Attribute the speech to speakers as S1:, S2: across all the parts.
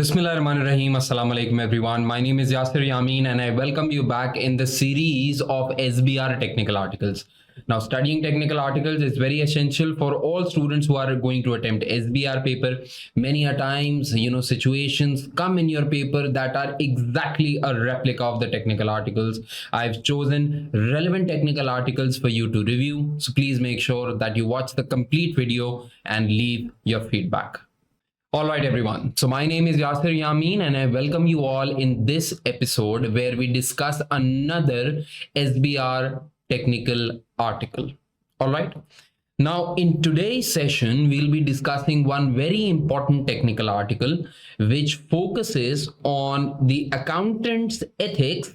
S1: Bismillahirrahmanirrahim. Assalamu alaikum everyone. My name is Yasir Yamin and I welcome you back in the series of SBR Technical Articles. Now, studying technical articles is very essential for all students who are going to attempt SBR paper. Many a times, situations come in your paper that are exactly a replica of the technical articles. I've chosen relevant technical articles for you to review. So please make sure that you watch the complete video and leave your feedback. All right, everyone. So my name is Yasir Yamin and I welcome you all in this episode where we discuss another SBR technical article. All right. Now, in today's session, we'll be discussing one very important technical article which focuses on the accountant's ethics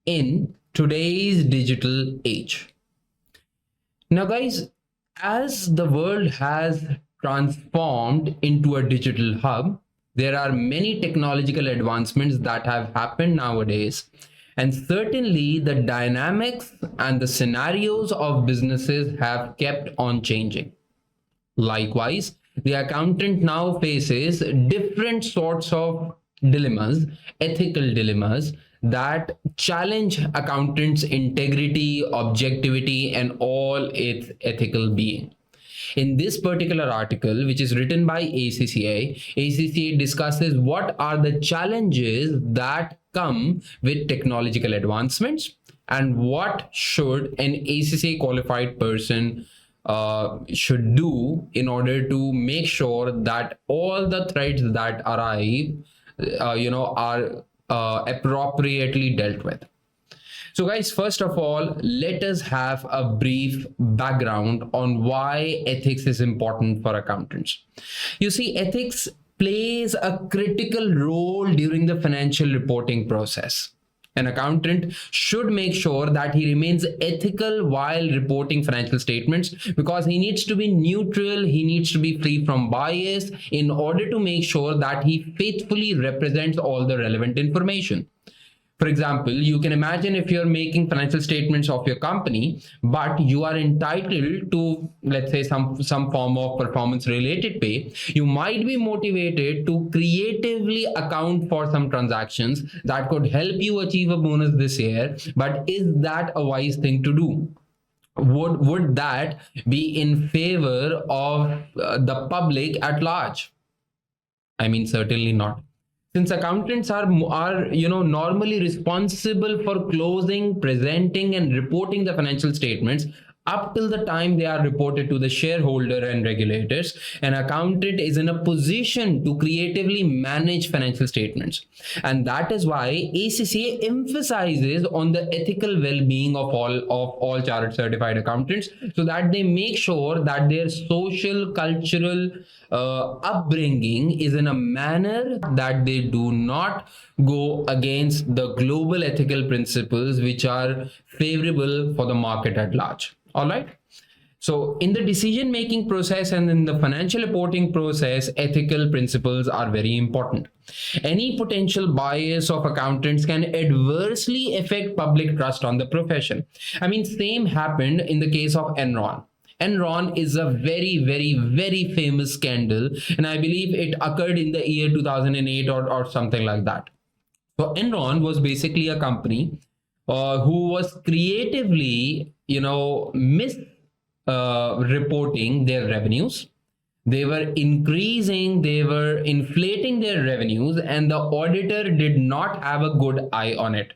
S1: in today's digital age. Now, guys, as the world has transformed into a digital hub, there are many technological advancements that have happened nowadays, and certainly the dynamics and the scenarios of businesses have kept on changing. Likewise, the accountant now faces different sorts of dilemmas, ethical dilemmas, that challenge accountants' integrity, objectivity, and all its ethical being. In this particular article, which is written by ACCA discusses what are the challenges that come with technological advancements and what should an ACCA qualified person should do in order to make sure that all the threats that arrive, are appropriately dealt with. So guys, first of all, let us have a brief background on why ethics is important for accountants. You see, ethics plays a critical role during the financial reporting process. An accountant should make sure that he remains ethical while reporting financial statements because he needs to be neutral, he needs to be free from bias in order to make sure that he faithfully represents all the relevant information. For example, you can imagine if you're making financial statements of your company, but you are entitled to, let's say, some form of performance related pay, you might be motivated to creatively account for some transactions that could help you achieve a bonus this year. But is that a wise thing to do? Would that be in favor of the public at large? I mean, certainly not. Since accountants are normally responsible for closing, presenting, and reporting the financial statements up till the time they are reported to the shareholder and regulators, an accountant is in a position to creatively manage financial statements. And that is why ACCA emphasizes on the ethical well-being of all chartered certified accountants so that they make sure that their social, cultural upbringing is in a manner that they do not go against the global ethical principles which are favorable for the market at large. All right. So in the decision-making process and in the financial reporting process, ethical principles are very important. Any potential bias of accountants can adversely affect public trust on the profession. I mean, same happened in the case of Enron. Enron is a very, very, very famous scandal, and I believe it occurred in the year 2008 or something like that. So Enron was basically a company who was creatively, reporting their revenues. They were inflating their revenues, and the auditor did not have a good eye on it.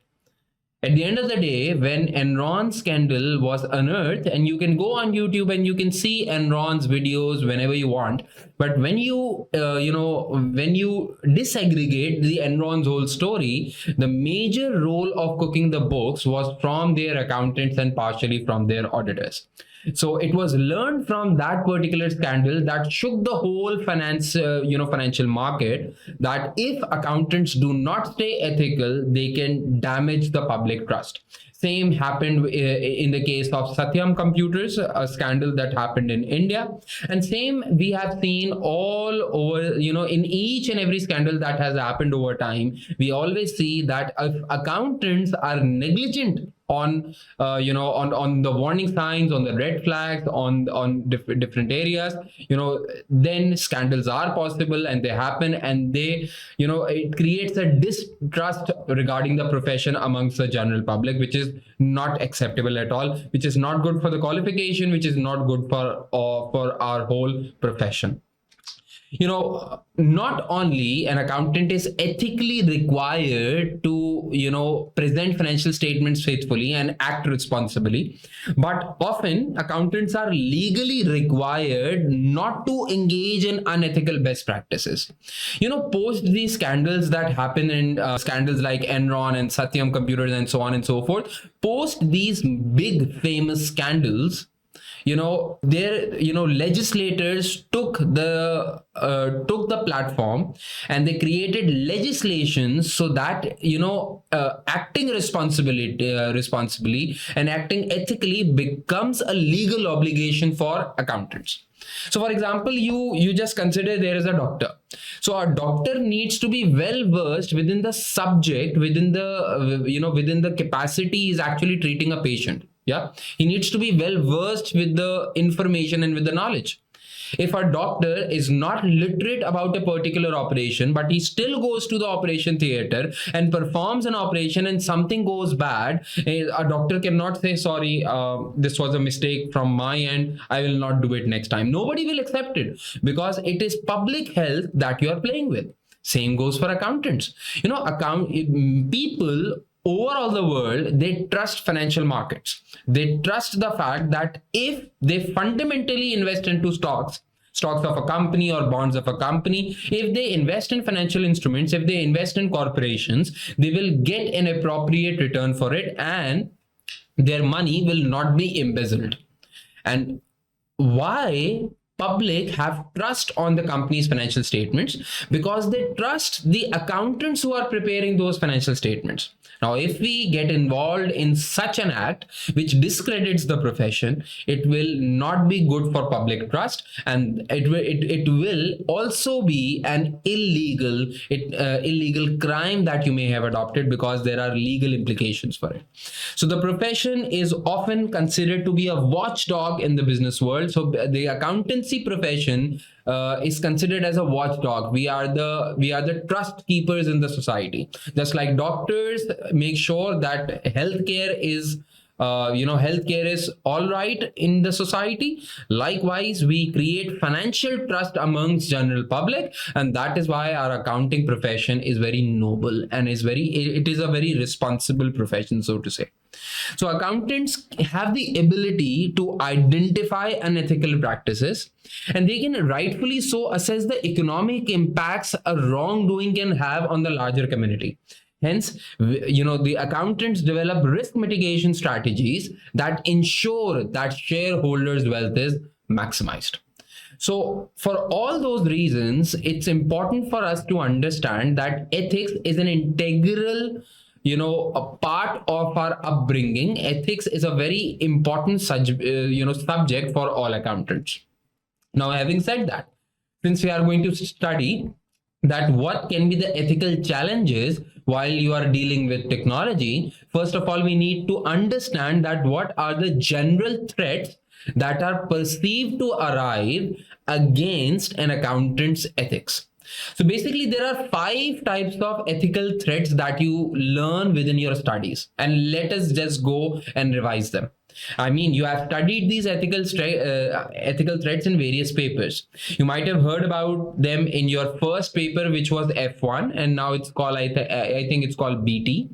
S1: At the end of the day, when Enron scandal was unearthed, and you can go on YouTube and you can see Enron's videos whenever you want, but when you disaggregate the Enron's whole story, the major role of cooking the books was from their accountants and partially from their auditors. So it was learned from that particular scandal that shook the whole financial market, that if accountants do not stay ethical, they can damage the public trust. Same happened in the case of Satyam Computers, a scandal that happened in India. And same we have seen all over, in each and every scandal that has happened over time, we always see that if accountants are negligent on on the warning signs, on the red flags, on different areas, then scandals are possible and they happen, and they it creates a distrust regarding the profession amongst the general public, which is not acceptable at all, which is not good for the qualification, which is not good for our whole profession. Not only an accountant is ethically required to present financial statements faithfully and act responsibly, but often accountants are legally required not to engage in unethical best practices. Post these scandals that happen in scandals like Enron and Satyam Computers and so on and so forth, post these big famous scandals, legislators took the platform and they created legislation so that acting responsibly and acting ethically becomes a legal obligation for accountants. So for example, you just consider there is a doctor. So a doctor needs to be well versed within the subject, within the capacity he is actually treating a patient. Yeah, he needs to be well versed with the information and with the knowledge. If a doctor is not literate about a particular operation, but he still goes to the operation theater and performs an operation and something goes bad, a doctor cannot say, sorry, this was a mistake from my end, I will not do it next time. Nobody will accept it because it is public health that you are playing with. Same goes for accountants. People overall the world, they trust financial markets. They trust the fact that if they fundamentally invest into stocks of a company or bonds of a company, if they invest in financial instruments, if they invest in corporations, they will get an appropriate return for it and their money will not be embezzled. And why public have trust on the company's financial statements? Because they trust the accountants who are preparing those financial statements. Now, if we get involved in such an act which discredits the profession, it will not be good for public trust, and it will also be an illegal crime that you may have adopted, because there are legal implications for it. So the profession is often considered to be a watchdog in the business world. So the accountancy profession is considered as a watchdog. We are the trust keepers in the society. Just like doctors make sure that healthcare is all right in the society. Likewise, we create financial trust amongst general public, and that is why our accounting profession is very noble and it is a very responsible profession, so to say. So accountants have the ability to identify unethical practices, and they can rightfully so assess the economic impacts a wrongdoing can have on the larger community. Hence, the accountants develop risk mitigation strategies that ensure that shareholders' wealth is maximized. So for all those reasons, it's important for us to understand that ethics is an integral a part of our upbringing. Ethics is a very important subject for all accountants. Now, having said that, since we are going to study that what can be the ethical challenges while you are dealing with technology, first of all, we need to understand that what are the general threats that are perceived to arrive against an accountant's ethics. So basically, there are 5 types of ethical threats that you learn within your studies, and let us just go and revise them. I mean, you have studied these ethical threats in various papers. You might have heard about them in your first paper, which was F1, and now it's called, I think it's called BT.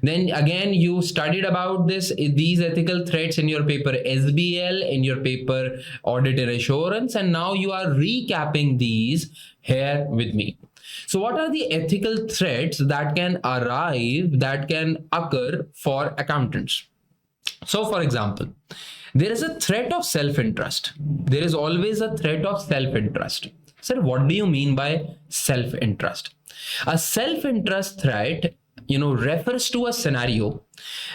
S1: Then again, you studied about these ethical threats in your paper SBL, in your paper Audit and Assurance, and now you are recapping these here with me. So what are the ethical threats that can occur for accountants? So for example, there is a threat of self-interest. There is always a threat of self-interest. Sir, what do you mean by self-interest? A self-interest threat, refers to a scenario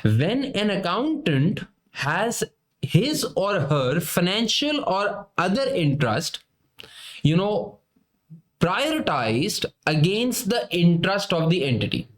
S1: when an accountant has his or her financial or other interest, prioritized against the interest of the entity.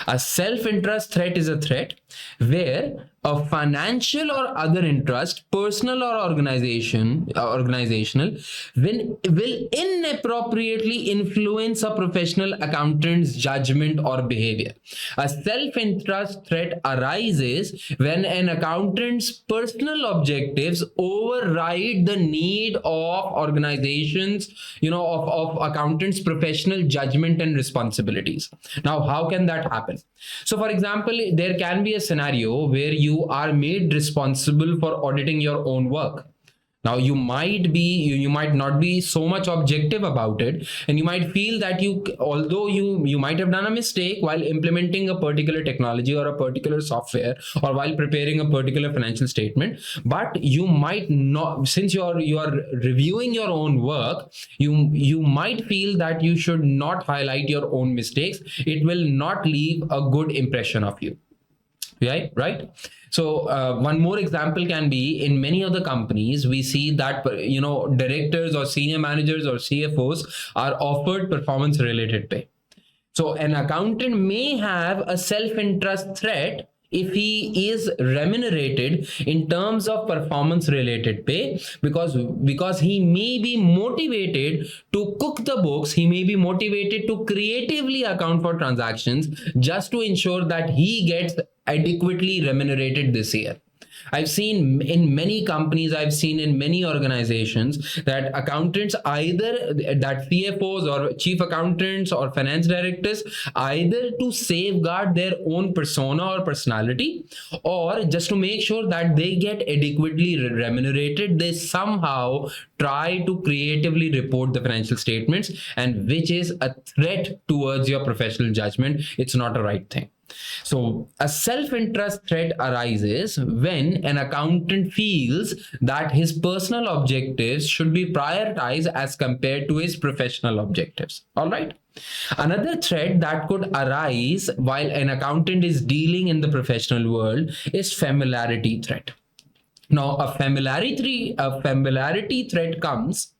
S1: A self-interest threat is a threat where a financial or other interest, personal or organizational, will inappropriately influence a professional accountant's judgment or behavior. A self-interest threat arises when an accountant's personal objectives override the need of organizations, of accountants' professional judgment and responsibilities. Now, how can that happen? So, for example, there can be a scenario where you are made responsible for auditing your own work. Now you might not be so much objective about it, and you might feel that although you might have done a mistake while implementing a particular technology or a particular software, or while preparing a particular financial statement, but you might not, since you are reviewing your own work, you might feel that you should not highlight your own mistakes. It will not leave a good impression of you. Right. So one more example can be, in many of the companies, we see that directors or senior managers or CFOs are offered performance related pay. So an accountant may have a self-interest threat if he is remunerated in terms of performance related pay, because he may be motivated to cook the books, he may be motivated to creatively account for transactions just to ensure that he gets adequately remunerated this year. I've seen in many companies, I've seen in many organizations that accountants, either that CFOs or chief accountants or finance directors, either to safeguard their own persona or personality, or just to make sure that they get adequately remunerated, they somehow try to creatively report the financial statements, and which is a threat towards your professional judgment. It's not a right thing. So a self-interest threat arises when an accountant feels that his personal objectives should be prioritized as compared to his professional objectives. All right. Another threat that could arise while an accountant is dealing in the professional world is familiarity threat. Now, a familiarity threat comes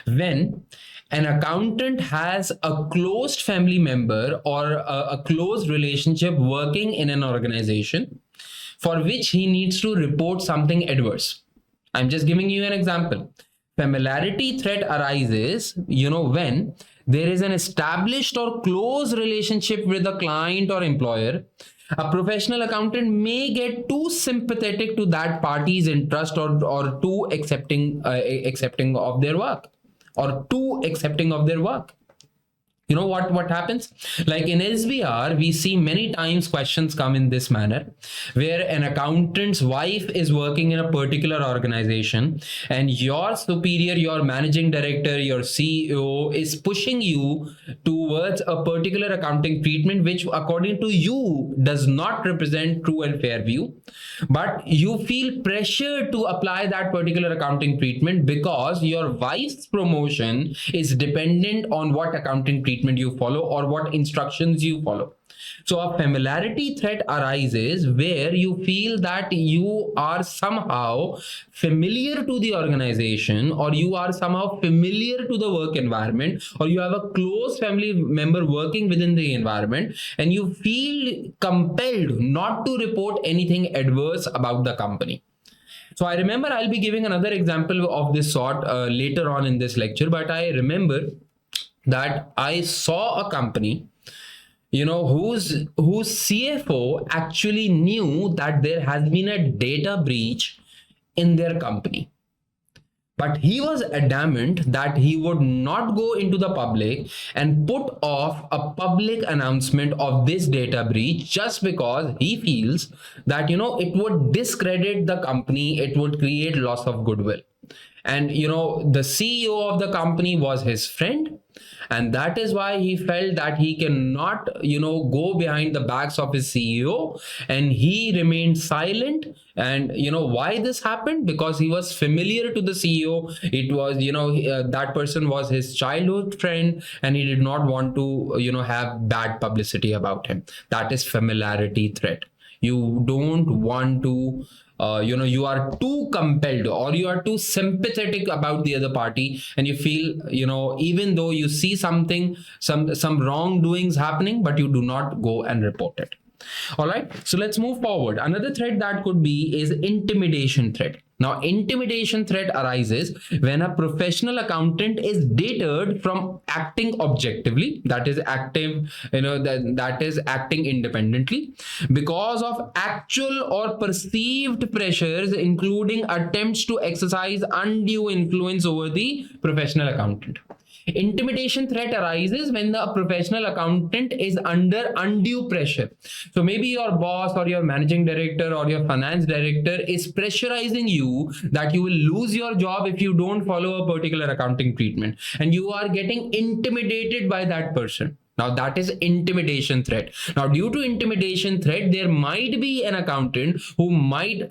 S1: when an accountant has a close family member or a close relationship working in an organization for which he needs to report something adverse. I'm just giving you an example. Familiarity threat arises, when there is an established or close relationship with a client or employer. A professional accountant may get too sympathetic to that party's interest or too accepting of their work. Or too accepting of their work. You know what happens? Like in SBR, we see many times questions come in this manner, where an accountant's wife is working in a particular organization, and your superior, your managing director, your CEO is pushing you towards a particular accounting treatment, which according to you does not represent true and fair view. But you feel pressure to apply that particular accounting treatment because your wife's promotion is dependent on what accounting treatment you follow or what instructions you follow. So a familiarity threat arises where you feel that you are somehow familiar to the organization, or you are somehow familiar to the work environment, or you have a close family member working within the environment, and you feel compelled not to report anything adverse about the company. So I remember, I'll be giving another example of this sort later on in this lecture, but I remember that I saw a company, whose CFO actually knew that there has been a data breach in their company. But he was adamant that he would not go into the public and put off a public announcement of this data breach, just because he feels that, it would discredit the company, it would create loss of goodwill. And, the CEO of the company was his friend. And that is why he felt that he cannot, go behind the backs of his CEO, and he remained silent. And why this happened? Because he was familiar to the CEO. It was, that person was his childhood friend, and he did not want to, have bad publicity about him. That is familiarity threat. You don't want to, you are too compelled, or you are too sympathetic about the other party, and you feel, even though you see something, some wrongdoings happening, but you do not go and report it. All right, so let's move forward. Another threat that could be is intimidation threat. Now, intimidation threat arises when a professional accountant is deterred from acting objectively, that is active, that is acting independently, because of actual or perceived pressures, including attempts to exercise undue influence over the professional accountant. Intimidation threat arises when the professional accountant is under undue pressure. So maybe your boss or your managing director or your finance director is pressurizing you that you will lose your job if you don't follow a particular accounting treatment, and you are getting intimidated by that person. Now that is intimidation threat. Now, due to intimidation threat, there might be an accountant who might,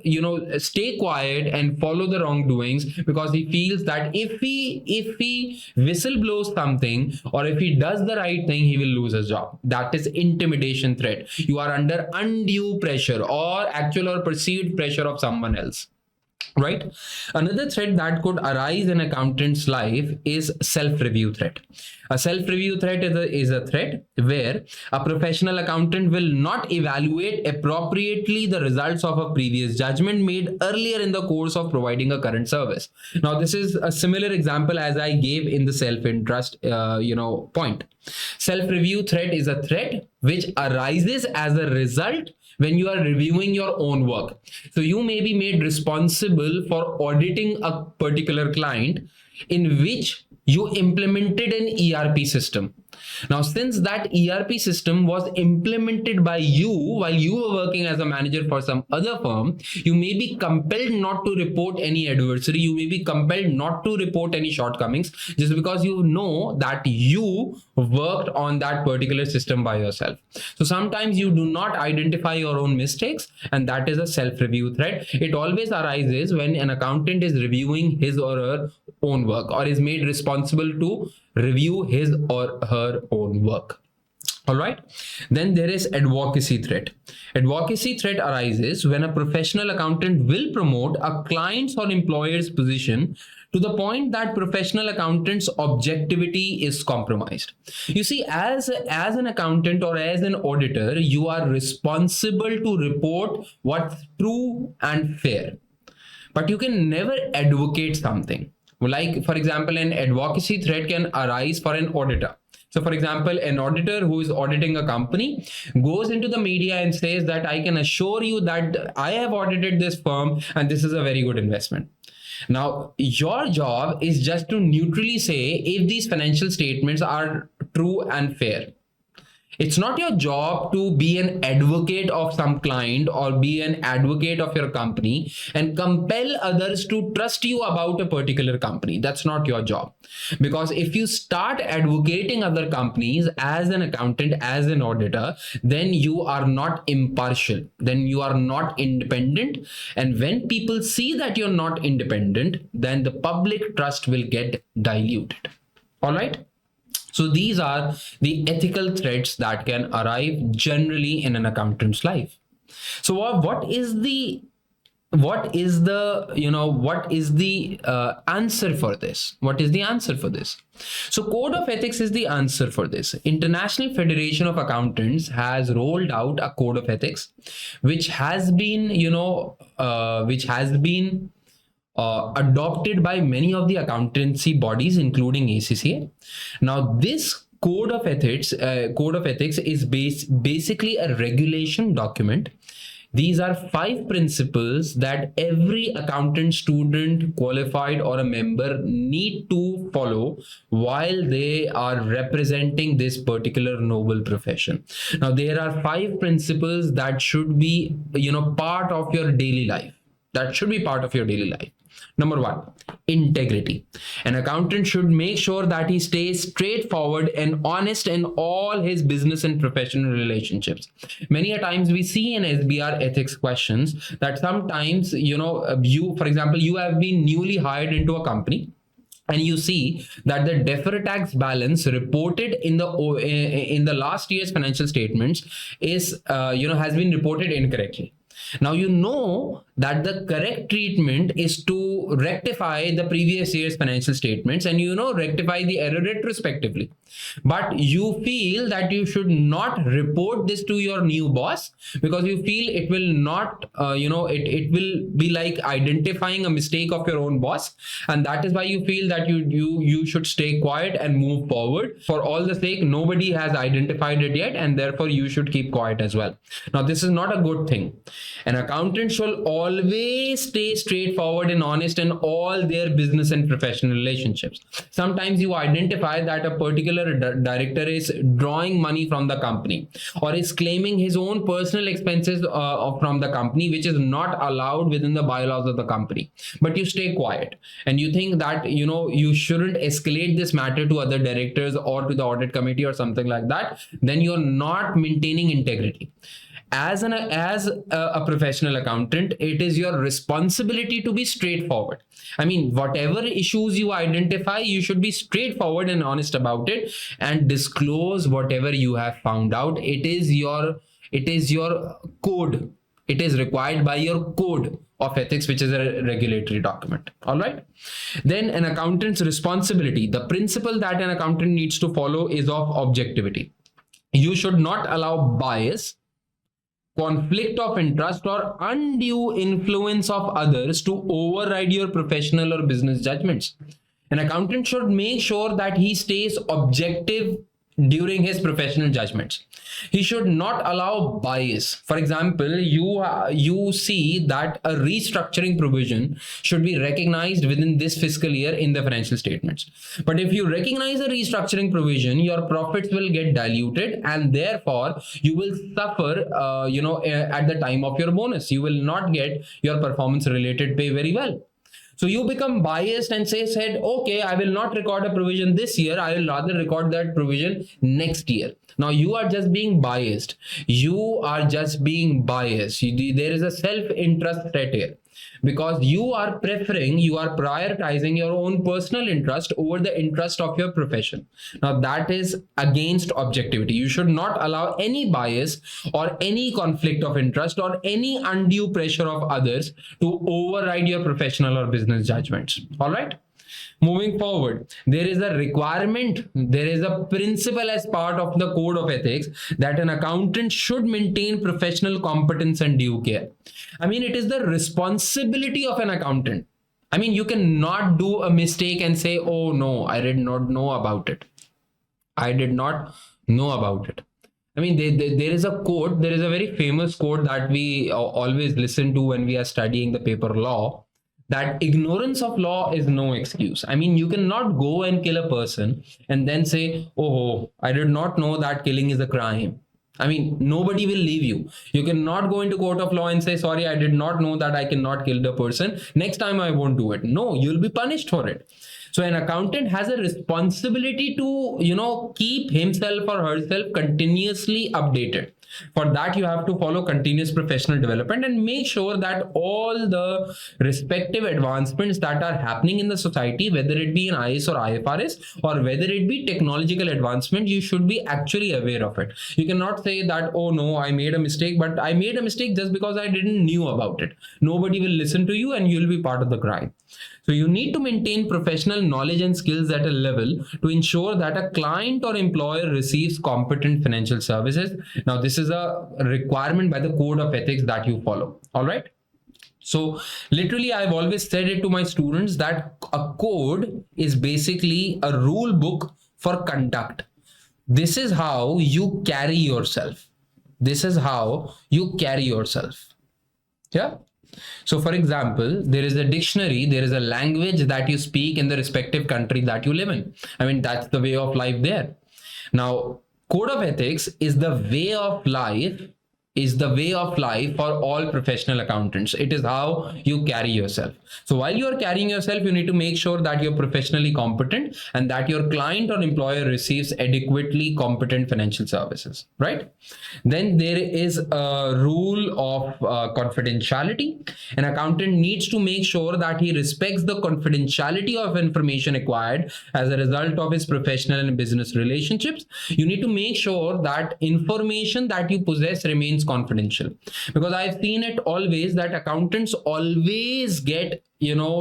S1: stay quiet and follow the wrongdoings, because he feels that if he whistle blows something, or if he does the right thing, he will lose his job. That is intimidation threat. You are under undue pressure or actual or perceived pressure of someone else. Right. Another threat that could arise in accountant's life is self-review threat. A self-review threat is a threat where a professional accountant will not evaluate appropriately the results of a previous judgment made earlier in the course of providing a current service. Now, this is a similar example as I gave in the self-interest, point. Self-review threat is a threat which arises as a result when you are reviewing your own work. So you may be made responsible for auditing a particular client in which you implemented an ERP system. Now, since that ERP system was implemented by you while you were working as a manager for some other firm, you may be compelled not to report any adversary. You may be compelled not to report any shortcomings, just because you know that you worked on that particular system by yourself. So sometimes you do not identify your own mistakes, and that is a self-review threat. It always arises when an accountant is reviewing his or her own work, or is made responsible to review his or her own work. All right. Then there is advocacy threat. Advocacy threat arises when a professional accountant will promote a client's or employer's position to the point that professional accountant's objectivity is compromised. You see, as an accountant or as an auditor, you are responsible to report what's true and fair, but you can never advocate something. Like, for example, an advocacy threat can arise for an auditor. So, for example, an auditor who is auditing a company goes into the media and says that I can assure you that I have audited this firm and this is a very good investment. Now, your job is just to neutrally say if these financial statements are true and fair. It's not your job to be an advocate of some client or be an advocate of your company and compel others to trust you about a particular company. That's not your job. Because if you start advocating other companies as an accountant, as an auditor, then you are not impartial. Then you are not independent. And when people see that you're not independent, then the public trust will get diluted. All right. So these are the ethical threats that can arrive generally in an accountant's life. So what is the answer for this? What is the answer for this? So code of ethics is the answer for this. International Federation of Accountants has rolled out a code of ethics, which has been, adopted by many of the accountancy bodies, including ACCA. Now, this code of ethics is basically a regulation document. These are 5 principles that every accountant student, qualified or a member, need to follow while they are representing this particular noble profession. Now, there are 5 principles that should be, part of your daily life. That should be part of your daily life. Number 1, integrity. An accountant should make sure that he stays straightforward and honest in all his business and professional relationships. Many a times we see in SBR ethics questions that sometimes, for example, you have been newly hired into a company, and you see that the deferred tax balance reported in the last year's financial statements is has been reported incorrectly. Now you know that the correct treatment is to rectify the previous year's financial statements and rectify the error retrospectively. But you feel that you should not report this to your new boss because you feel it will not, it will be like identifying a mistake of your own boss, and that is why you feel that you should stay quiet and move forward. For all the sake, nobody has identified it yet, and therefore you should keep quiet as well. Now this is not a good thing. An accountant should always stay straightforward and honest in all their business and professional relationships. Sometimes you identify that a particular director is drawing money from the company or is claiming his own personal expenses from the company, which is not allowed within the bylaws of the company. But you stay quiet and you think that you shouldn't escalate this matter to other directors or to the audit committee or something like that. Then you're not maintaining integrity. As a professional accountant, it is your responsibility to be straightforward. I mean, whatever issues you identify, you should be straightforward and honest about it and disclose whatever you have found out. It is your code. It is required by your code of ethics, which is a regulatory document. All right. Then an accountant's responsibility. The principle that an accountant needs to follow is of objectivity. You should not allow bias, conflict of interest, or undue influence of others to override your professional or business judgments. An accountant should make sure that he stays objective during his professional judgments. He should not allow bias. For example, you see that a restructuring provision should be recognized within this fiscal year in the financial statements. But if you recognize a restructuring provision, your profits will get diluted and therefore you will suffer at the time of your bonus. You will not get your performance related pay very well. So you become biased and said, okay, I will not record a provision this year. I will rather record that provision next year. Now you are just being biased. There is a self-interest threat here because you are prioritizing your own personal interest over the interest of your profession. Now that is against objectivity. You should not allow any bias or any conflict of interest or any undue pressure of others to override your professional or business judgments. All right. Moving forward, there is a requirement, there is a principle as part of the code of ethics that an accountant should maintain professional competence and due care. I mean, it is the responsibility of an accountant. I mean, you cannot do a mistake and say, oh no, I did not know about it. I did not know about it. I mean, there is a quote, there is a very famous quote that we always listen to when we are studying the paper law, that ignorance of law is no excuse. I mean, you cannot go and kill a person and then say, oh, I did not know that killing is a crime. I mean, nobody will leave you. You cannot go into court of law and say, sorry, I did not know that I cannot kill the person. Next time I won't do it. No, you'll be punished for it. So an accountant has a responsibility to, keep himself or herself continuously updated. For that, you have to follow continuous professional development and make sure that all the respective advancements that are happening in the society, whether it be in IS or IFRS or whether it be technological advancement, you should be actually aware of it. You cannot say that, oh no, I made a mistake, but I made a mistake just because I didn't knew about it. Nobody will listen to you and you'll be part of the crime. So you need to maintain professional knowledge and skills at a level to ensure that a client or employer receives competent financial services. Now, this is a requirement by the code of ethics that you follow. All right. So literally, I've always said it to my students that a code is basically a rule book for conduct. This is how you carry yourself. This is how you carry yourself. Yeah. So for example, there is a dictionary, there is a language that you speak in the respective country that you live in. I mean, that's the way of life there. Now, code of ethics is the way of life for all professional accountants. It is how you carry yourself. So while you are carrying yourself, you need to make sure that you're professionally competent and that your client or employer receives adequately competent financial services, right? Then there is a rule of confidentiality. An accountant needs to make sure that he respects the confidentiality of information acquired as a result of his professional and business relationships. You need to make sure that information that you possess remains remains confidential. Because I've seen it always that accountants always get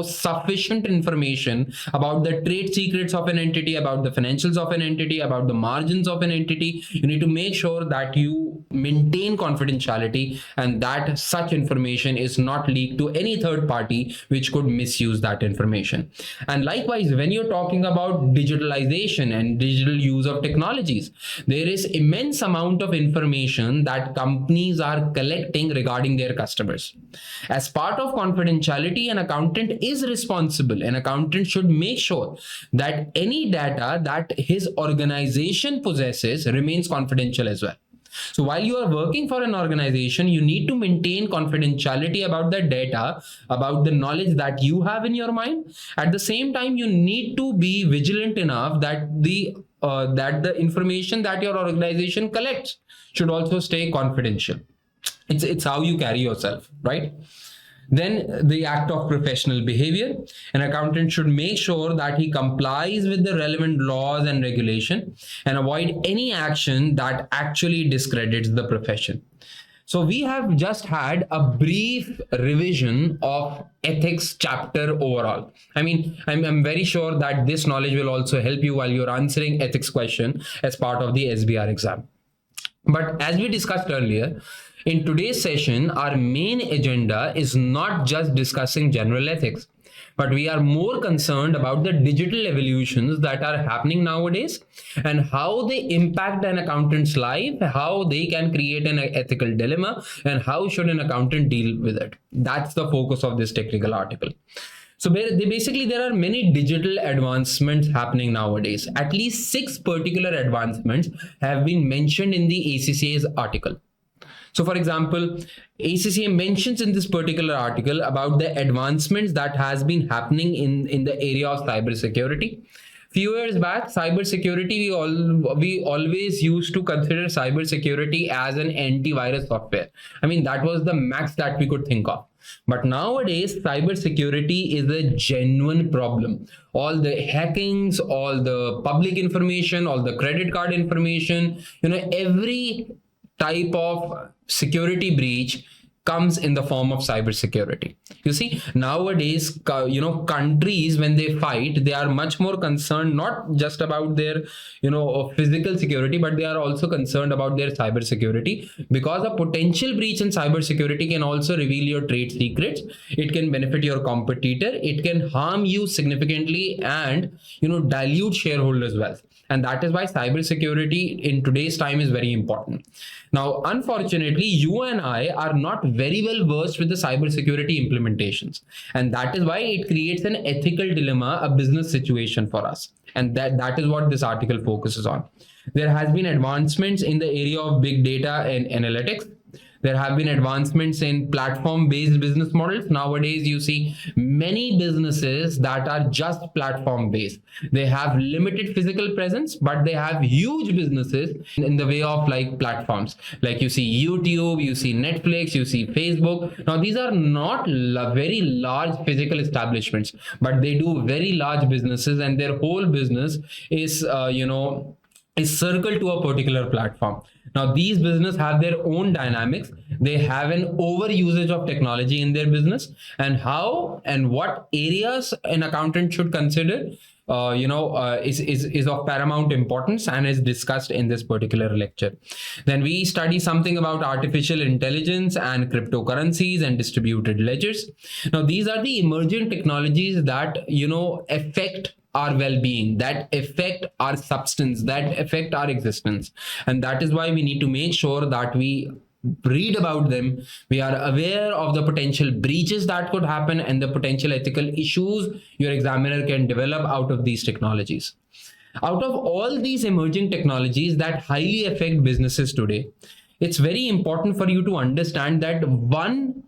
S1: sufficient information about the trade secrets of an entity, about the financials of an entity, about the margins of an entity. You need to make sure that you maintain confidentiality and that such information is not leaked to any third party which could misuse that information. And likewise, when you're talking about digitalization and digital use of technologies, there is immense amount of information that companies are collecting regarding their customers. As part of confidentiality, an accountant is responsible. An accountant should make sure that any data that his organization possesses remains confidential as well. So while you are working for an organization, you need to maintain confidentiality about the data, about the knowledge that you have in your mind. At the same time, you need to be vigilant enough that the information that your organization collects should also stay confidential. It's how you carry yourself, right? Then the act of professional behavior. An accountant should make sure that he complies with the relevant laws and regulation and avoid any action that actually discredits the profession. So we have just had a brief revision of ethics chapter overall. I mean, I'm very sure that this knowledge will also help you while you're answering ethics question as part of the SBR exam. But as we discussed earlier, in today's session, our main agenda is not just discussing general ethics, but we are more concerned about the digital evolutions that are happening nowadays and how they impact an accountant's life, how they can create an ethical dilemma, and how should an accountant deal with it. That's the focus of this technical article. So basically, there are many digital advancements happening nowadays. At least 6 particular advancements have been mentioned in the ACCA's article. So for example, ACCA mentions in this particular article about the advancements that has been happening in the area of cybersecurity. Few years back, cybersecurity, we always used to consider cybersecurity as an antivirus software. I mean, that was the max that we could think of. But nowadays, cybersecurity is a genuine problem. All the hackings, all the public information, all the credit card information, every type of security breach comes in the form of cybersecurity. You see, nowadays, countries, when they fight, they are much more concerned not just about their, physical security, but they are also concerned about their cybersecurity, because a potential breach in cybersecurity can also reveal your trade secrets. It can benefit your competitor. It can harm you significantly and, dilute shareholders' wealth. And that is why cybersecurity in today's time is very important. Now, unfortunately, you and I are not very well versed with the cybersecurity implementations. And that is why it creates an ethical dilemma, a business situation for us. And that is what this article focuses on. There has been advancements in the area of big data and analytics. There have been advancements in platform-based business models. Nowadays, you see many businesses that are just platform-based. They have limited physical presence, but they have huge businesses in the way of like platforms. Like you see YouTube, you see Netflix, you see Facebook. Now, these are not very large physical establishments, but they do very large businesses, and their whole business is, is circled to a particular platform. Now, these businesses have their own dynamics. They have an overusage of technology in their business, and how and what areas an accountant should consider, is of paramount importance and is discussed in this particular lecture. Then we study something about artificial intelligence and cryptocurrencies and distributed ledgers. Now, these are the emerging technologies that, affect our well-being, that affect our substance, that affect our existence. And that is why we need to make sure that we read about them. We are aware of the potential breaches that could happen and the potential ethical issues your examiner can develop out of these technologies. Out of all these emerging technologies that highly affect businesses today, it's very important for you to understand that one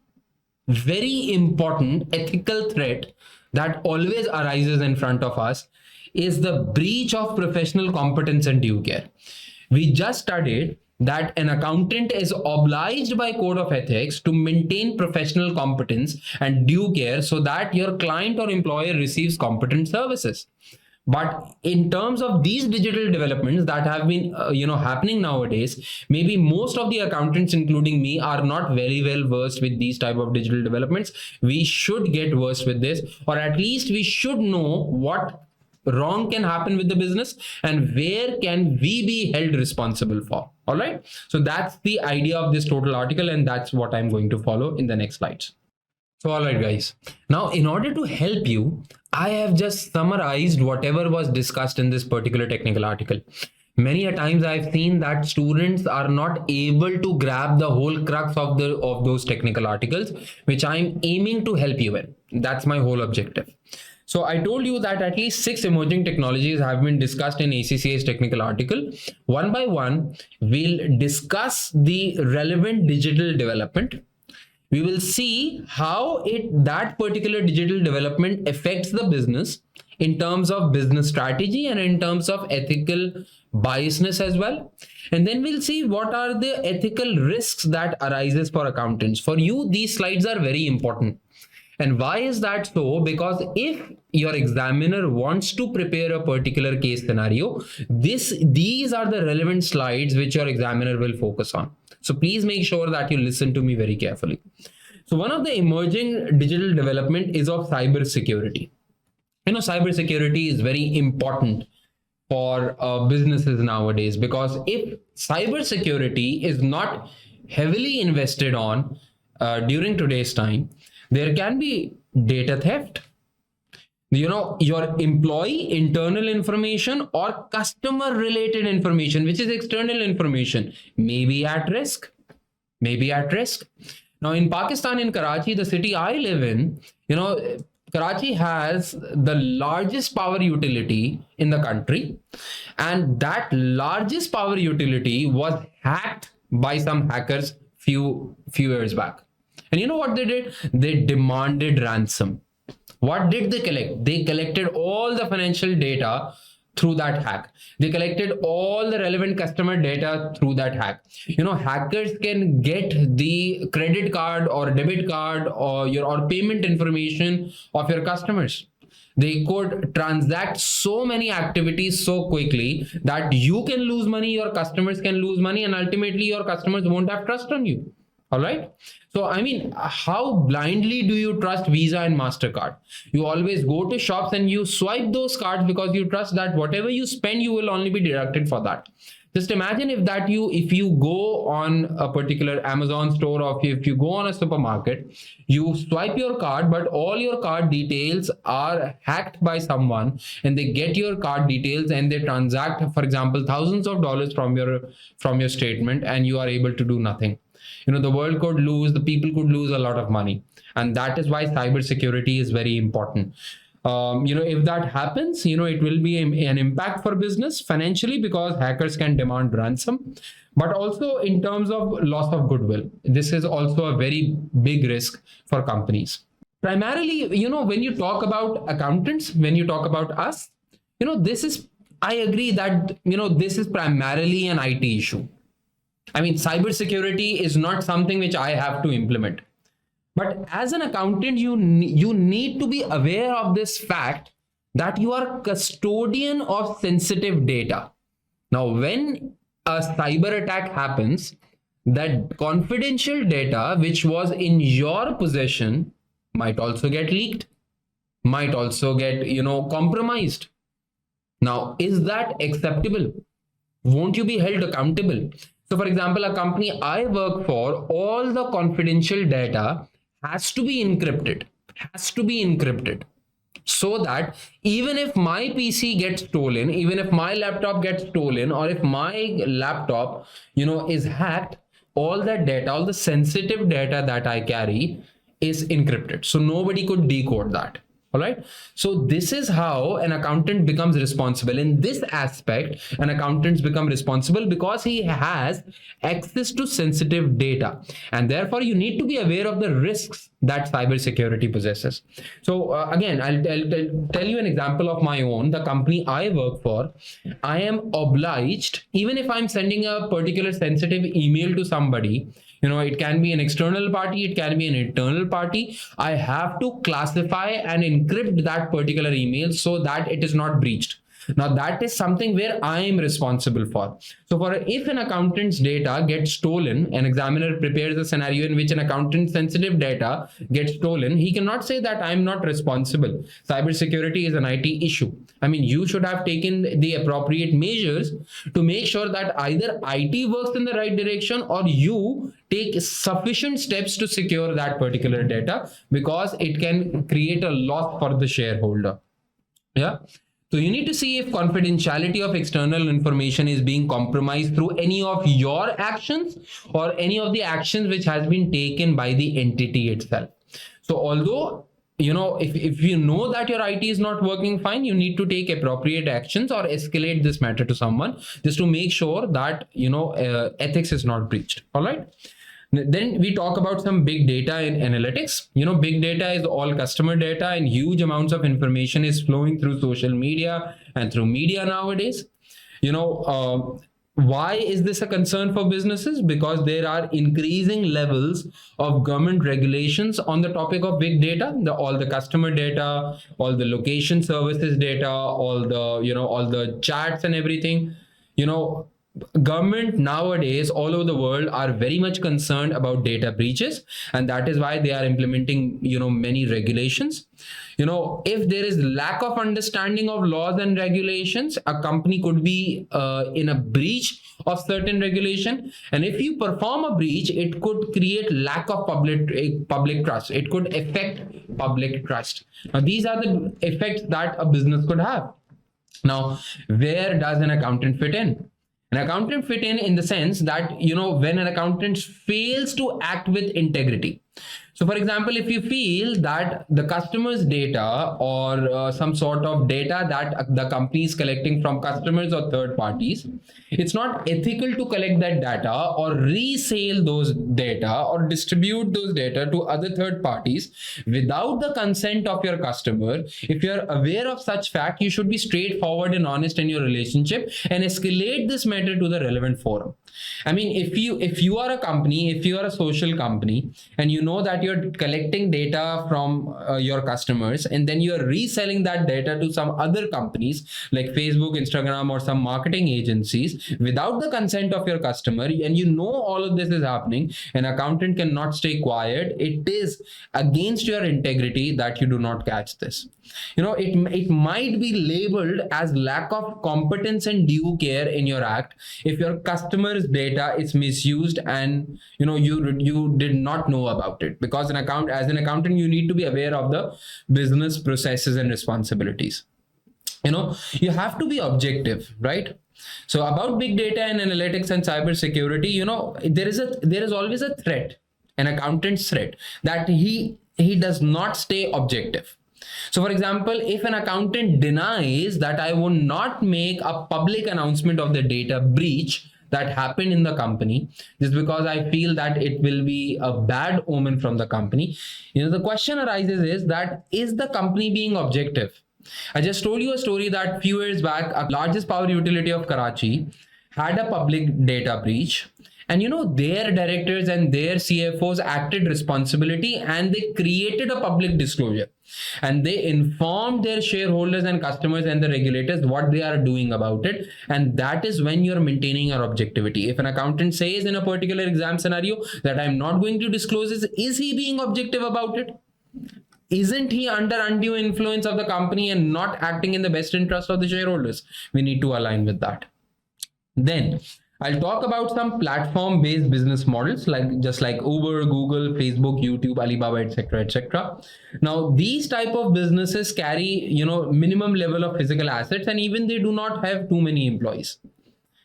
S1: very important ethical threat that always arises in front of us is the breach of professional competence and due care. We just studied that an accountant is obliged by code of ethics to maintain professional competence and due care so that your client or employer receives competent services. But in terms of these digital developments that have been happening nowadays, maybe most of the accountants, including me, are not very well versed with these type of digital developments. We should get versed with this, or at least we should know what wrong can happen with the business and where can we be held responsible for. All right, so that's the idea of this total article, and that's what I'm going to follow in the next slides. So, all right, guys. Now, in order to help you, I have just summarized whatever was discussed in this particular technical article. Many a times I've seen that students are not able to grab the whole crux of those technical articles, which I'm aiming to help you in. That's my whole objective. So I told you that at least 6 emerging technologies have been discussed in ACCA's technical article. One by one, we'll discuss the relevant digital development. We will see how that particular digital development affects the business in terms of business strategy and in terms of ethical biasness as well. And then we'll see what are the ethical risks that arises for accountants. For you, these slides are very important. And why is that so? Because if your examiner wants to prepare a particular case scenario, these are the relevant slides which your examiner will focus on. So please make sure that you listen to me very carefully. So one of the emerging digital development is of cyber security. Cyber security is very important for businesses nowadays, because if cyber security is not heavily invested on during today's time, there can be data theft. Your employee internal information or customer related information, which is external information, may be at risk. Now in Pakistan, in Karachi, the city I live in, Karachi has the largest power utility in the country, and that largest power utility was hacked by some hackers few years back. And you know what they did? They demanded ransom. What did they collect? They collected all the financial data through that hack. They collected all the relevant customer data through that hack. Hackers can get the credit card or debit card or payment information of your customers. They could transact so many activities so quickly that you can lose money, your customers can lose money, and ultimately your customers won't have trust on you. All right. So, how blindly do you trust Visa and MasterCard? You always go to shops and you swipe those cards because you trust that whatever you spend, you will only be deducted for that. Just imagine if you go on a particular Amazon store, or if you go on a supermarket, you swipe your card, but all your card details are hacked by someone, and they get your card details and they transact, for example, thousands of dollars from your statement, and you are able to do nothing. The world could lose, the people could lose a lot of money. And that is why cybersecurity is very important. If that happens, it will be an impact for business financially, because hackers can demand ransom, but also in terms of loss of goodwill. This is also a very big risk for companies. Primarily, when you talk about accountants, when you talk about us, I agree that, this is primarily an IT issue. Cybersecurity is not something which I have to implement. But as an accountant, you need to be aware of this fact that you are custodian of sensitive data. Now, when a cyber attack happens, that confidential data which was in your possession might also get leaked, might also get, compromised. Now, is that acceptable? Won't you be held accountable? So, for example, a company I work for, all the confidential data has to be encrypted, so that even if my PC gets stolen, even if my laptop gets stolen, or if my laptop, is hacked, all that data, all the sensitive data that I carry is encrypted. So nobody could decode that. All right. So this is how an accountant becomes responsible. In this aspect, an accountant becomes responsible because he has access to sensitive data. And therefore, you need to be aware of the risks that cybersecurity possesses. So again, I'll tell you an example of my own. The company I work for, I am obliged, even if I'm sending a particular sensitive email to somebody, It can be an external party, it can be an internal party. I have to classify and encrypt that particular email so that it is not breached. Now that is something where I am responsible for. So if an accountant's data gets stolen, an examiner prepares a scenario in which an accountant's sensitive data gets stolen, he cannot say that I'm not responsible. Cybersecurity is an IT issue. I mean, you should have taken the appropriate measures to make sure that either IT works in the right direction or you take sufficient steps to secure that particular data, because it can create a loss for the shareholder. Yeah. So you need to see if confidentiality of external information is being compromised through any of your actions or any of the actions which has been taken by the entity itself. So although, if you know that your IT is not working fine, you need to take appropriate actions or escalate this matter to someone just to make sure that, ethics is not breached. All right. Then we talk about some big data in analytics. Big data is all customer data, and huge amounts of information is flowing through social media and through media nowadays. Why is this a concern for businesses? Because there are increasing levels of government regulations on the topic of big data, all the customer data, all the location services data, all the chats and everything. Government nowadays all over the world are very much concerned about data breaches, and that is why they are implementing many regulations. If there is lack of understanding of laws and regulations, a company could be in a breach of certain regulation, and if you perform a breach, it could create lack of public trust. It could affect public trust. Now these are the effects that a business could have. Now, where does an accountant fit in? An accountant fit in the sense that, when an accountant fails to act with integrity. So for example, if you feel that the customer's data or some sort of data that the company is collecting from customers or third parties, it's not ethical to collect that data or resale those data or distribute those data to other third parties without the consent of your customer. If you're aware of such fact, you should be straightforward and honest in your relationship and escalate this matter to the relevant forum. I mean, if you are a company, if you are a social company, and you know that you're collecting data from your customers, and then you're reselling that data to some other companies like Facebook, Instagram, or some marketing agencies without the consent of your customer, and all of this is happening, an accountant cannot stay quiet. It is against your integrity that you do not catch this. It might be labeled as lack of competence and due care in your act if your customer's data is misused and you did not know about it, because as an accountant you need to be aware of the business processes and responsibilities. You have to be objective, right? So about big data and analytics and cybersecurity, there is always a threat, an accountant's threat, that he does not stay objective. So for example, if an accountant denies that I will not make a public announcement of the data breach that happened in the company just because I feel that it will be a bad omen from the company, the question arises is the company being objective? I just told you a story that few years back, a largest power utility of Karachi had a public data breach. And their directors and their CFOs acted responsibility, and they created a public disclosure, and they informed their shareholders and customers and the regulators what they are doing about it. And that is when you're maintaining your objectivity. If an accountant says in a particular exam scenario that I'm not going to disclose this, is he being objective about it? Isn't he under undue influence of the company and not acting in the best interest of the shareholders? We need to align with that. Then I'll talk about some platform-based business models like Uber, Google, Facebook, YouTube, Alibaba, etc., etc. Now, these type of businesses carry, minimum level of physical assets, and even they do not have too many employees.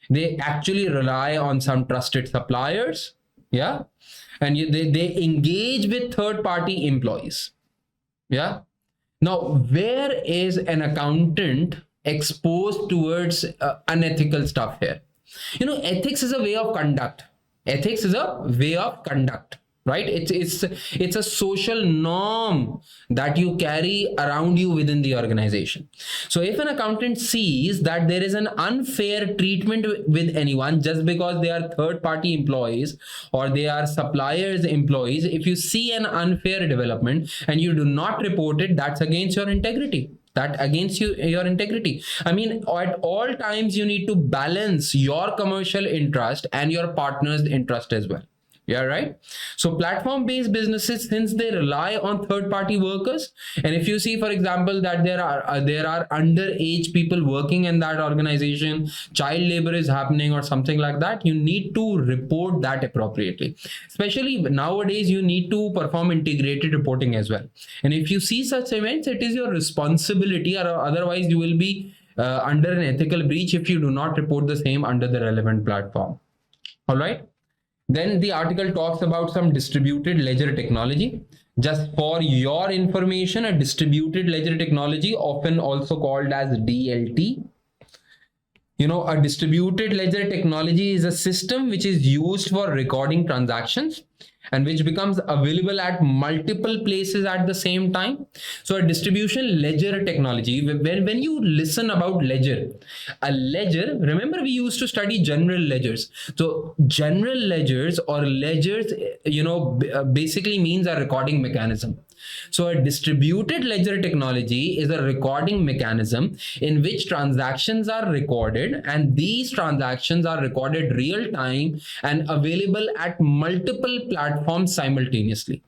S1: They actually rely on some trusted suppliers, yeah, and they engage with third-party employees, yeah. Now, where is an accountant exposed towards unethical stuff here? Ethics is a way of conduct. Ethics is a way of conduct. right? It's a social norm that you carry around you within the organization. So if an accountant sees that there is an unfair treatment with anyone just because they are third party employees or they are suppliers employees, if you see an unfair development and you do not report it, that's against your integrity. Your integrity. I mean, at all times you need to balance your commercial interest and your partner's interest as well. Yeah, right. So platform-based businesses, since they rely on third-party workers, and if you see, for example, that there are underage people working in that organization, child labor is happening or something like that, you need to report that appropriately. Especially nowadays, you need to perform integrated reporting as well. And if you see such events, it is your responsibility, or otherwise you will be under an ethical breach if you do not report the same under the relevant platform. All right. Then the article talks about some distributed ledger technology. Just for your information, a distributed ledger technology, often also called as DLT. A distributed ledger technology is a system which is used for recording transactions and which becomes available at multiple places at the same time. So a distribution ledger technology, when you listen about ledger, a ledger, remember we used to study general ledgers. So general ledgers or ledgers, basically means a recording mechanism. So a distributed ledger technology is a recording mechanism in which transactions are recorded, and these transactions are recorded real time and available at multiple platforms simultaneously.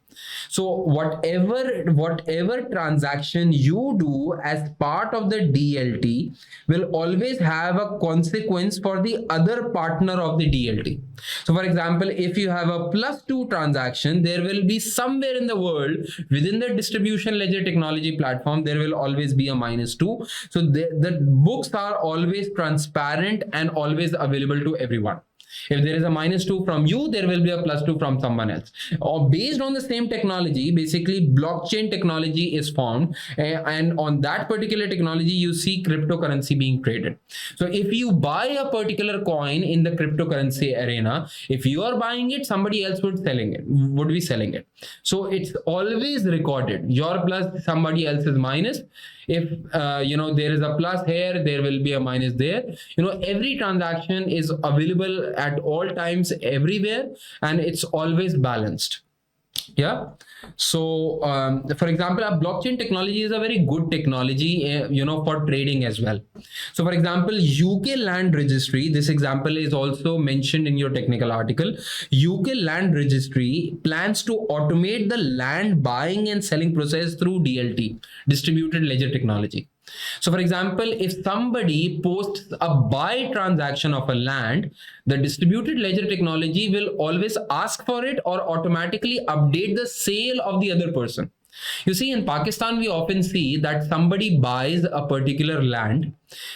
S1: So whatever transaction you do as part of the DLT will always have a consequence for the other partner of the DLT. So for example, if you have a +2 transaction, there will be somewhere in the world within the distribution ledger technology platform, there will always be a -2. So the books are always transparent and always available to everyone. If there is a -2 from you, there will be a +2 from someone else. Or based on the same technology, basically blockchain technology is formed, and on that particular technology, you see cryptocurrency being traded. So if you buy a particular coin in the cryptocurrency arena, if you are buying it, somebody else would be selling it. So it's always recorded. Your plus, somebody else's minus. If there is a plus here, there will be a minus there. Every transaction is available at all times everywhere, and it's always balanced. Yeah. So for example, a blockchain technology is a very good technology for trading as well. So for example, UK land registry, this example is also mentioned in your technical article. UK land registry plans to automate the land buying and selling process through DLT, distributed ledger technology. So for example, if somebody posts a buy transaction of a land, the distributed ledger technology will always ask for it or automatically update the sale of the other person. You see, in Pakistan, we often see that somebody buys a particular land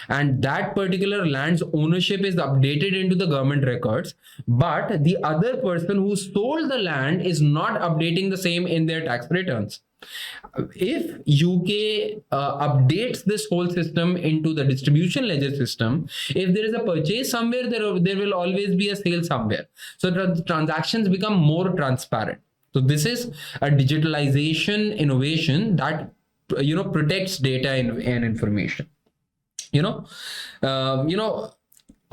S1: and that particular land's ownership is updated into the government records, but the other person who sold the land is not updating the same in their tax returns. If UK updates this whole system into the distribution ledger system, if there is a purchase somewhere, there will always be a sale somewhere. So the transactions become more transparent. So this is a digitalization innovation that protects data and information.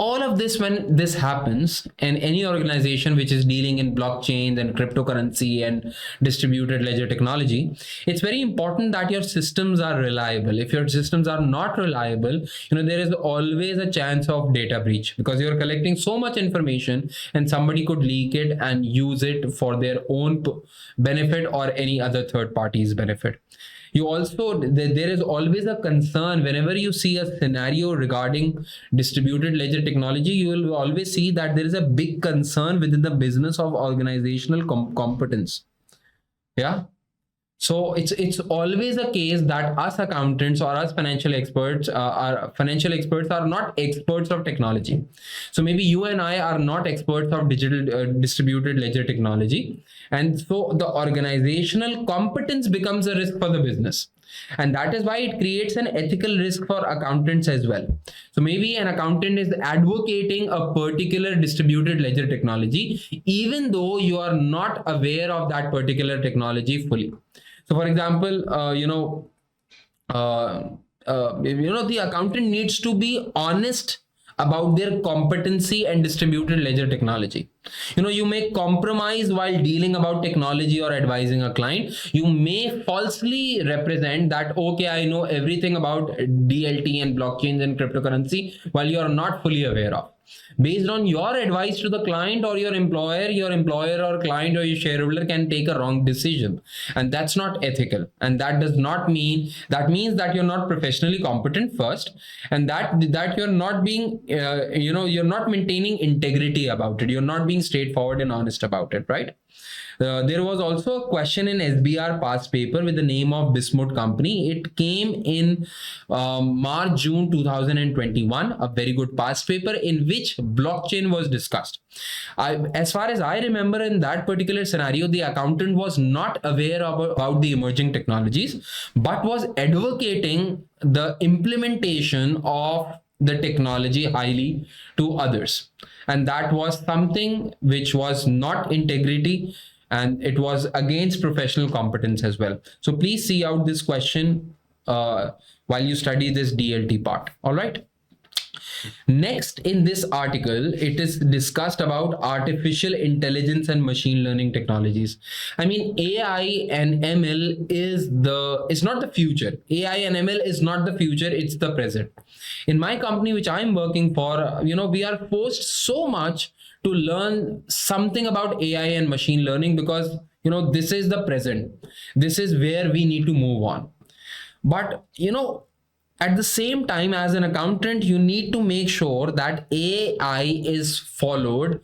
S1: All of this, when this happens in any organization which is dealing in blockchains and cryptocurrency and distributed ledger technology, it's very important that your systems are reliable. If your systems are not reliable, there is always a chance of data breach, because you're collecting so much information and somebody could leak it and use it for their own benefit or any other third party's benefit. There is always a concern whenever you see a scenario regarding distributed ledger technology. You will always see that there is a big concern within the business of organizational competence. Yeah. So it's always a case that us accountants or us financial experts are not experts of technology. So maybe you and I are not experts of digital distributed ledger technology. And so the organizational competence becomes a risk for the business. And that is why it creates an ethical risk for accountants as well. So maybe an accountant is advocating a particular distributed ledger technology, even though you are not aware of that particular technology fully. So for example, the accountant needs to be honest about their competency and distributed ledger technology. You may compromise while dealing about technology or advising a client. You may falsely represent that, okay, I know everything about DLT and blockchains and cryptocurrency, while you are not fully aware of. Based on your advice to the client or your employer or client or your shareholder can take a wrong decision, and that's not ethical. And that means that you're not professionally competent first, and that you're not being you're not maintaining integrity about it. You're not being straightforward and honest about it, right? There was also a question in SBR past paper with the name of Bismuth company. It came in June 2021, a very good past paper in which blockchain was discussed. As far as I remember, in that particular scenario, the accountant was not aware about the emerging technologies, but was advocating the implementation of the technology highly to others. And that was something which was not integrity, and it was against professional competence as well. So please see out this question while you study this DLT part. All right. Next, in this article, it is discussed about artificial intelligence and machine learning technologies. I mean, AI and ML is not the future. AI and ML is not the future, it's the present. In my company, which I'm working for, we are forced so much to learn something about AI and machine learning because, this is the present. This is where we need to move on. But, at the same time, as an accountant, you need to make sure that AI is followed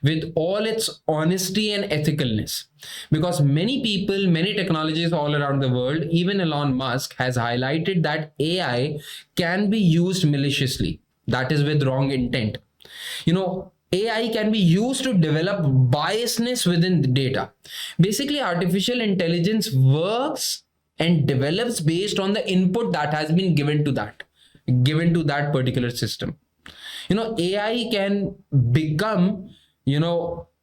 S1: with all its honesty and ethicalness. Because many people, many technologies all around the world, even Elon Musk has highlighted that AI can be used maliciously. That is with wrong intent. AI can be used to develop biasness within the data. Basically, artificial intelligence works and develops based on the input that has been given to that particular system. AI can become,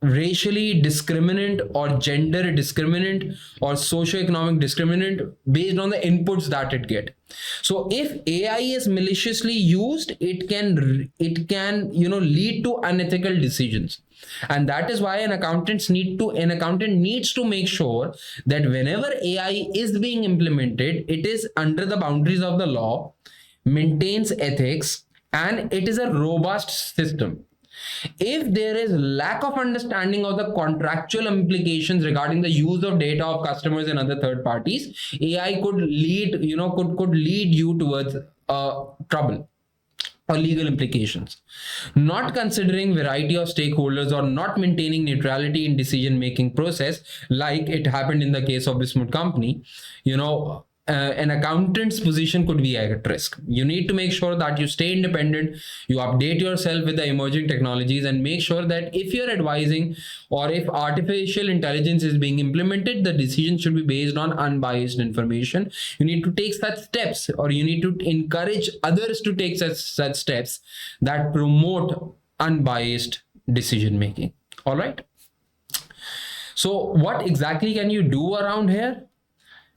S1: racially discriminant or gender discriminant or socioeconomic discriminant based on the inputs that it get. So if AI is maliciously used, it can lead to unethical decisions. And that is why an accountant needs to make sure that whenever AI is being implemented, it is under the boundaries of the law, maintains ethics, and it is a robust system. If there is lack of understanding of the contractual implications regarding the use of data of customers and other third parties, AI could lead you towards trouble or legal implications. Not considering variety of stakeholders or not maintaining neutrality in decision-making process, like it happened in the case of Bismuth company, an accountant's position could be at risk. You need to make sure that you stay independent, you update yourself with the emerging technologies, and make sure that if you're advising or if artificial intelligence is being implemented, the decision should be based on unbiased information. You need to take such steps, or you need to encourage others to take such steps that promote unbiased decision making. All right. So what exactly can you do around here?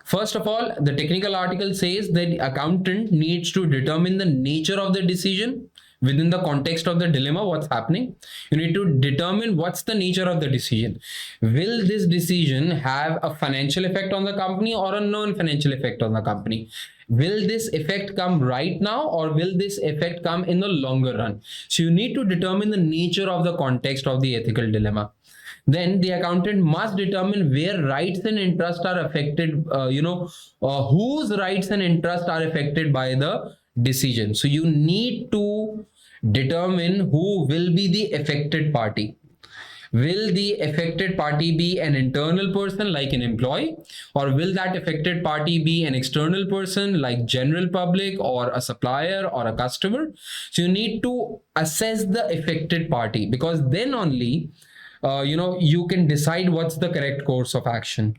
S1: First of all, the technical article says that the accountant needs to determine the nature of the decision within the context of the dilemma, what's happening. You need to determine what's the nature of the decision. Will this decision have a financial effect on the company or a non-financial effect on the company? Will this effect come right now or will this effect come in the longer run? So you need to determine the nature of the context of the ethical dilemma. Then the accountant must determine where rights and interests are affected, whose rights and interests are affected by the decision. So you need to determine who will be the affected party. Will the affected party be an internal person like an employee, or will that affected party be an external person like general public or a supplier or a customer? So you need to assess the affected party, because then only you can decide what's the correct course of action.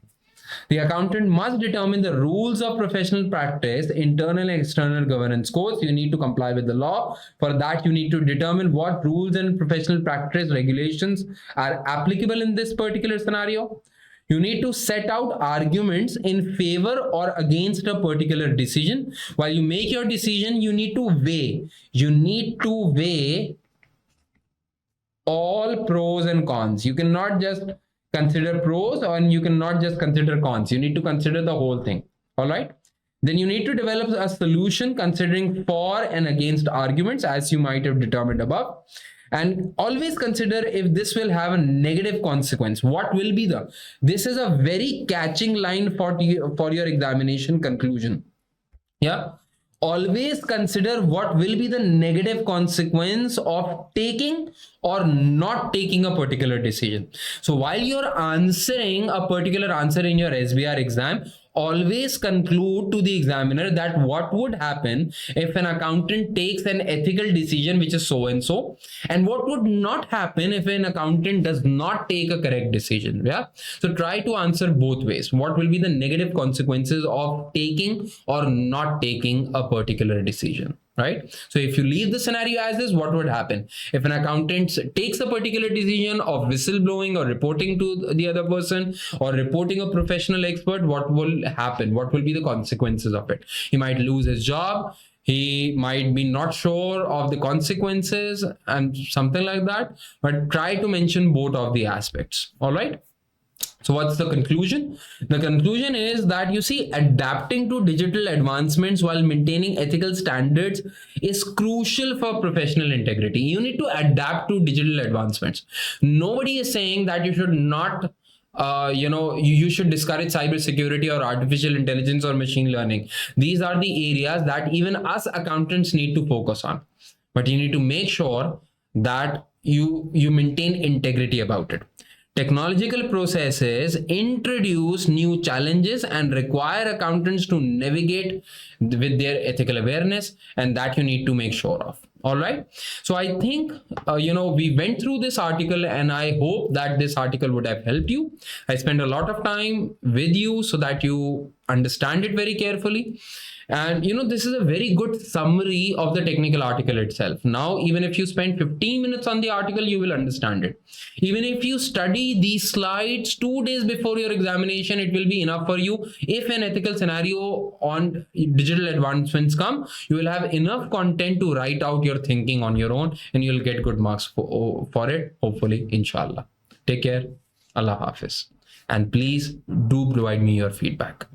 S1: The accountant must determine the rules of professional practice, internal and external governance codes. You need to comply with the law. For that, you need to determine what rules and professional practice regulations are applicable in this particular scenario. You need to set out arguments in favor or against a particular decision. While you make your decision, you need to weigh. You need to weigh all pros and cons. You cannot just consider pros, or you cannot just consider cons. You need to consider the whole thing. All right. Then you need to develop a solution considering for and against arguments, as you might have determined above. And always consider if this will have a negative consequence. What will be the? This is a very catching line for your examination conclusion. Yeah. Always consider what will be the negative consequence of taking or not taking a particular decision. So while you're answering a particular answer in your SBR exam, always conclude to the examiner that what would happen if an accountant takes an ethical decision which is so and so, and what would not happen if an accountant does not take a correct decision. Yeah, so try to answer both ways. What will be the negative consequences of taking or not taking a particular decision, right? So if you leave the scenario as is, what would happen if an accountant takes a particular decision of whistleblowing or reporting to the other person or reporting a professional expert? What will happen? What will be the consequences of it? He might lose his job. He might be not sure of the consequences and something like that, but try to mention both of the aspects. All right. So what's the conclusion? The conclusion is that, you see, adapting to digital advancements while maintaining ethical standards is crucial for professional integrity. You need to adapt to digital advancements. Nobody is saying that you should not you should discourage cybersecurity or artificial intelligence or machine learning. These are the areas that even us accountants need to focus on. But you need to make sure that you maintain integrity about it. Technological processes introduce new challenges and require accountants to navigate with their ethical awareness, and that you need to make sure of. All right. So I think, we went through this article, and I hope that this article would have helped you. I spent a lot of time with you so that you understand it very carefully. And this is a very good summary of the technical article itself. Now, even if you spend 15 minutes on the article, you will understand it. Even if you study these slides 2 days before your examination, it will be enough for you. If an ethical scenario on digital advancements come, you will have enough content to write out your thinking on your own, and you'll get good marks for it, hopefully, inshallah. Take care. Allah Hafiz. And please do provide me your feedback.